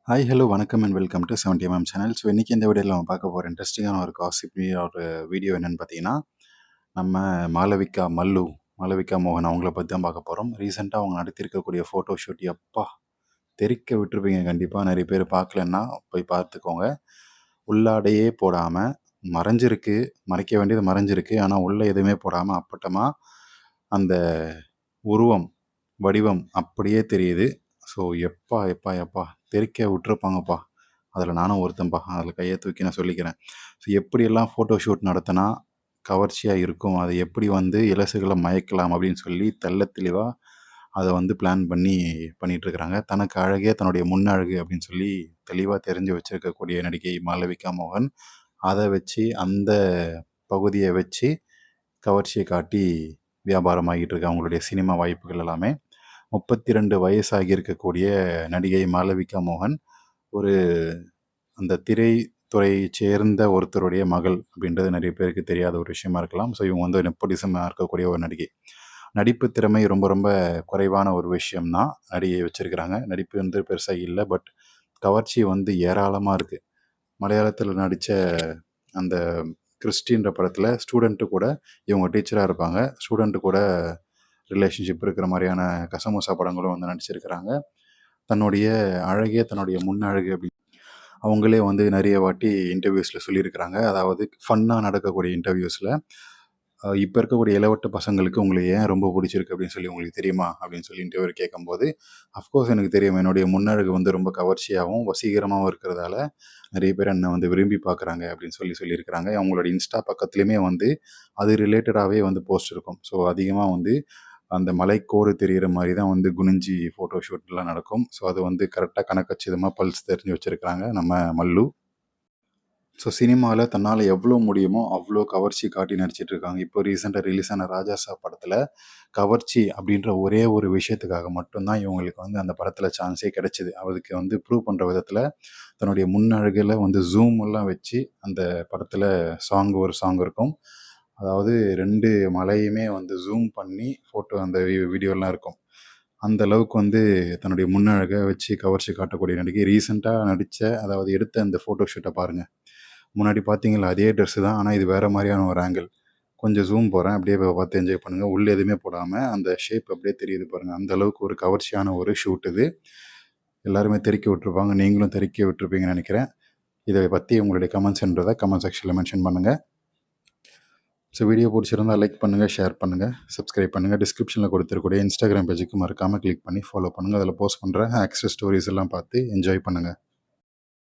Hi, hello, வணக்கம் and welcome to 70mm channel. So, இன்னைக்கு இந்த வீடியோல நம்ம பார்க்க போற இன்ட்ரெஸ்டிங்கான ஒரு காசிப்பி ஒரு வீடியோ என்னன்னு பார்த்தீங்கன்னா, நம்ம மாளவிகா மோகன் அவங்கள பத்தி தான் பார்க்க போறோம். ரீசென்ட்டா அவங்க நடத்தியிருக்கக்கூடிய ஃபோட்டோ ஷூட் எப்பா! தெறிக்க விட்டுருப்பீங்க கண்டிப்பா. நெறைய பேர் பார்க்கலன்னா போய் பார்த்துக்கோங்க. உள்ளாடையே போடாம மறைஞ்சிருக்கு, மறைக்க வேண்டியது மறைஞ்சிருக்கு. ஆனா, உள்ள எதுவுமே போடாம அப்பட்டமா அந்த உருவம், வடிவம் அப்படியே தெரியுது. ஸோ, எப்பா! எப்பா! எப்பா! தெறிக்க விட்டுருப்பாங்கப்பா. அதில நானும் ஒருத்தன்ப்பா. அதில கைய தூக்கி நான் சொல்லிக்கிறேன். ஸோ எப்படியெல்லாம் ஃபோட்டோ ஷூட் நடத்துனா கவர்ச்சியா இருக்கும், அதை எப்படி வந்து இலசுகள மயக்கலாம் அப்படின்னு சொல்லி தெள்ளத் தெளிவா அத வந்து பிளான் பண்ணி பண்ணிட்டுருக்கிறாங்க. தனக்கு அழகே தன்னுடைய முன் அழகு அப்படின்னு சொல்லி தெளிவா தெரிஞ்சு வச்சிருக்கக்கூடிய நடிகை மாளவிகா மோகன், அத வச்சு அந்த பகுதிய வச்சு கவர்ச்சிய காட்டி வியாபாரம் ஆகிட்டு இருக்கு அவங்களுடைய சினிமா வாய்ப்புகள் எல்லாமே. 32 வயசாகி இருக்கக்கூடிய நடிகை மாளவிகா மோகன், ஒரு அந்த திரைத்துறையைச் சேர்ந்த ஒருத்தருடைய மகள் அப்படின்றது நிறைய பேருக்கு தெரியாத ஒரு விஷயமா இருக்கலாம். ஸோ இவங்க வந்து நெப்போடிசமா இருக்கக்கூடிய ஒரு நடிகை. நடிப்பு திறமை ரொம்ப ரொம்ப குறைவான ஒரு விஷயம் தான். நடிகை வச்சிருக்கிறாங்க. நடிப்பு வந்து பெருசா இல்ல. பட் கவர்ச்சி வந்து ஏராளமா இருக்கு. மலையாளத்தில நடிச்ச அந்த கிறிஸ்டின்ற படத்தில ஸ்டூடண்ட் கூட இவங்க டீச்சரா இருப்பாங்க. ஸ்டூடண்ட் கூட ரிலேஷன்ஷிப் இருக்கிற மாரியான கசமுசா படங்களும் வந்து நடிச்சிருக்கிறாங்க. தன்னுடைய அழகே தன்னுடைய முன் அழகு அவங்களே வந்து நெறைய வாட்டி இன்டர்வியூஸ்ல சொல்லியிருக்கிறாங்க. அதாவது ஃபன்னா நடக்கக்கூடிய இன்டர்வியூஸ்ல, இப்ப இருக்கக்கூடிய இளவட்ட பசங்களுக்கு உங்கள ஏன் ரொம்ப புடிச்சிருக்கு அப்படின்னு சொல்லி உங்களுக்கு தெரியுமா? அப்படின்னு சொல்லி இன்டர்வியூவர் கேட்கும்போது, அஃப்கோர்ஸ் எனக்கு தெரியும். என்னுடைய முன்னழகு வந்து ரொம்ப கவர்ச்சியாவும், வசீகரமாவும் இருக்கிறதால, நெறைய பேர் என்ன வந்து விரும்பி பார்க்குறாங்க அப்படின்னு சொல்லியிருக்கிறாங்க. அவங்களோட இன்ஸ்டா பக்கத்துலயுமே வந்து அது ரிலேட்டடாவே வந்து போஸ்ட் இருக்கும். ஸோ அதிகமா வந்து அந்த மலைக்கோடு தெரியிற மாரி தான் வந்து குனிஞ்சி ஃபோட்டோ ஷூட்லாம் நடக்கும். ஸோ அது வந்து கரெக்ட்டா கணக்கச்சிதமா பல்ஸ் தெரிஞ்சு வச்சிருக்கிறாங்க நம்ம மல்லு. ஸோ சினிமால தன்னால எவ்வளோ முடியுமோ அவ்வளோ கவர்ச்சி காட்டி நடிச்சிட்டு இருக்காங்க. இப்போ ரீசென்ட்டா ரிலீஸ் ஆன ராஜாசாப் படத்துல கவர்ச்சி அப்படின்ற ஒரே ஒரு விஷயத்துக்காக மட்டும் தான் இவங்களுக்கு வந்து அந்த படத்துல சான்ஸே கிடைச்சது. அதுக்கு வந்து ப்ரூவ் பண்ற விதத்துல தன்னுடைய முன் அழகுல வந்து ஜூம் எல்லாம் வச்சு அந்த படத்துல ஒரு சாங் இருக்கும். அதாவது 2 மலையுமே வந்து ஜூம் பண்ணி ஃபோட்டோ அந்த வீடியோலாம் இருக்கும். அந்த அளவுக்கு வந்து தன்னுடைய முன் அழக வச்சு கவர்ச்சி காட்டக்கூடிய நடிகை. ரீசென்ட்டா நடிச்ச அதாவது எடுத்த அந்த ஃபோட்டோ ஷூட்ட பாருங்க. முன்னாடி பார்த்தீங்கல்ல அதே ட்ரெஸ்ஸு தான். ஆனா இது வேற மாரியான ஒரு ஆங்கிள். கொஞ்சம் ஜூம் போடுறேன். அப்படியே பார்த்து என்ஜாய் பண்ணுங்க. உள்ள எதுவுமே போடாம அந்த ஷேப் அப்படியே தெரியுது பாருங்க. அந்த அளவுக்கு ஒரு கவர்ச்சியான ஒரு ஷூட் இது. எல்லாருமே தெறிக்க விட்டுருப்பாங்க. நீங்களும் தெறிக்க விட்டுருப்பீங்கன்னு நெனைக்கிறேன். இத பத்தி உங்களுடைய கமெண்ட்ஸ்ன்றத கமெண்ட் செக்ஷன்ல மென்ஷன் பண்ணுங்க. ஸோ வீடியோ புடிச்சிருந்தா லைக் பண்ணுங்க, ஷேர் பண்ணுங்க, சப்ஸ்கிரைப் பண்ணுங்க. டிஸ்கிரிப்ஷன்ல கொடுத்திருக்கக்கூடிய Instagram பேஜுக்கு மறக்காம கிளிக் பண்ணி ஃபாலோ பண்ணுங்க. அதில போஸ்ட் பண்ற ஆக்சஸ் ஸ்டோரீஸ் எல்லாம் பார்த்து என்ஜாய் பண்ணுங்க.